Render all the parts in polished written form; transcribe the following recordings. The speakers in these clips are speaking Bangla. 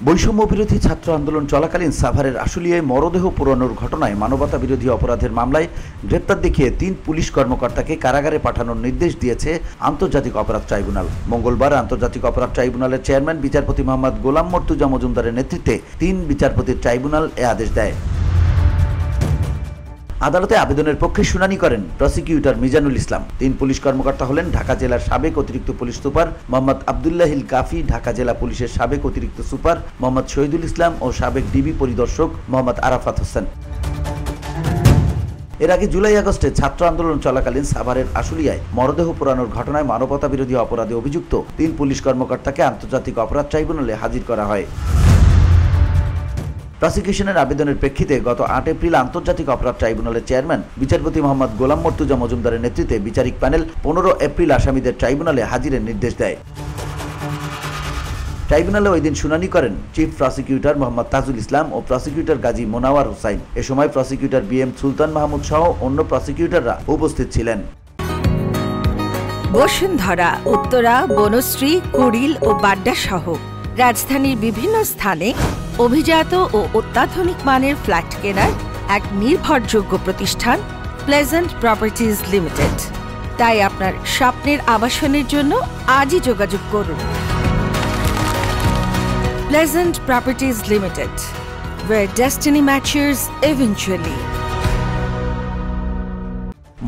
বৈষম্য বিরোধী ছাত্র আন্দোলন চলাকালীন সাভারের আশুলিয়ায় মরদেহ পোড়ানোর ঘটনায় মানবতা বিরোধী অপরাধের মামলায় গ্রেপ্তার দেখিয়ে ৩ পুলিশ কর্মকর্তাকে কারাগারে পাঠানোর নির্দেশ দিয়েছে আন্তর্জাতিক অপরাধ ট্রাইব্যুনাল। মঙ্গলবার আন্তর্জাতিক অপরাধ ট্রাইব্যুনালের চেয়ারম্যান বিচারপতি মোহাম্মদ গোলাম মর্তুজা মজুমদারের নেতৃত্বে ৩ বিচারপতির ট্রাইব্যুনাল এ আদেশ দেয়। আদালতে আবেদনের পক্ষে শুনানি করেন প্রসিকিউটর মিজানুল ইসলাম। ৩ পুলিশ কর্মকর্তা হলেন ঢাকা জেলার সাবেক অতিরিক্ত পুলিশ সুপার মোহাম্মদ আবদুল্লাহিল কাফি, ঢাকা জেলা পুলিশের সাবেক অতিরিক্ত সুপার মোহাম্মদ শহীদুল ইসলাম ও সাবেক ডিবি পরিদর্শক মোহাম্মদ আরাফাত হোসেন। এর আগে জুলাই-আগস্টে ছাত্র আন্দোলন চলাকালীন সাভারের আশুলিয়ায় মরদেহ পোড়ানোর ঘটনায় মানবতা বিরোধী অপরাধে অভিযুক্ত ৩ পুলিশ কর্মকর্তাকে আন্তর্জাতিক অপরাধ ট্রাইব্যুনালে হাজির করা হয়। প্রসিকিউশনের আবেদনের প্রেক্ষিতে গত ৮ এপ্রিল আন্তর্জাতিক অপরাধ ট্রাইব্যুনালের চেয়ারম্যান বিচারপতি মোহাম্মদ গোলাম মর্তুজা মজুমদারের নেতৃত্বে বিচারিক প্যানেল ১৫ এপ্রিল আসামিদের ট্রাইব্যুনালে হাজিরের নির্দেশ দেয়। ট্রাইব্যুনালে ওই দিন শুনানি করেন চিফ প্রসিকিউটর মোহাম্মদ তাজুল ইসলাম ও প্রসিকিউটর গাজী মোনাওয়ার হোসাইন। এ সময় প্রসিকিউটর BM সুলতান মাহমুদ সহ অন্য প্রসিকিউটররা উপস্থিত ছিলেন। বসুন্ধরা, উত্তরা, বনশ্রী, কুড়িল ও বাড্ডা সহ রাজধানীর বিভিন্ন স্থানে অভিজাত ও অত্যাধুনিক মানের ফ্ল্যাট কেনার এক নির্ভরযোগ্য প্রতিষ্ঠান প্লেজেন্ট প্রপার্টিজ লিমিটেড। তাই আপনার স্বপ্নের আবাসনের জন্য আজই যোগাযোগ করুন। Pleasant properties limited, where destiny matches eventually.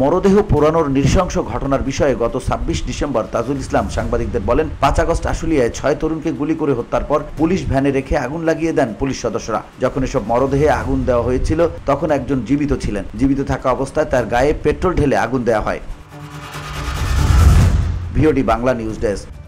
মরদেহ পোড়ানোর নৃশংস ঘটনার বিষয়ে গত ২৬ ডিসেম্বর তাজুল ইসলাম সাংবাদিকদের বলেন, ৫ আগস্ট আশুলিয়ায় ৬ তরুণকে গুলি করে হত্যার পর পুলিশ ভ্যানে রেখে আগুন লাগিয়ে দেন পুলিশ সদস্যরা। যখন এসব মরদেহে আগুন দেওয়া হয়েছিল তখন একজন জীবিত ছিলেন। জীবিত থাকা অবস্থায় তার গায়ে পেট্রোল ঢেলে আগুন দেওয়া হয়। VOD Bangla news desk.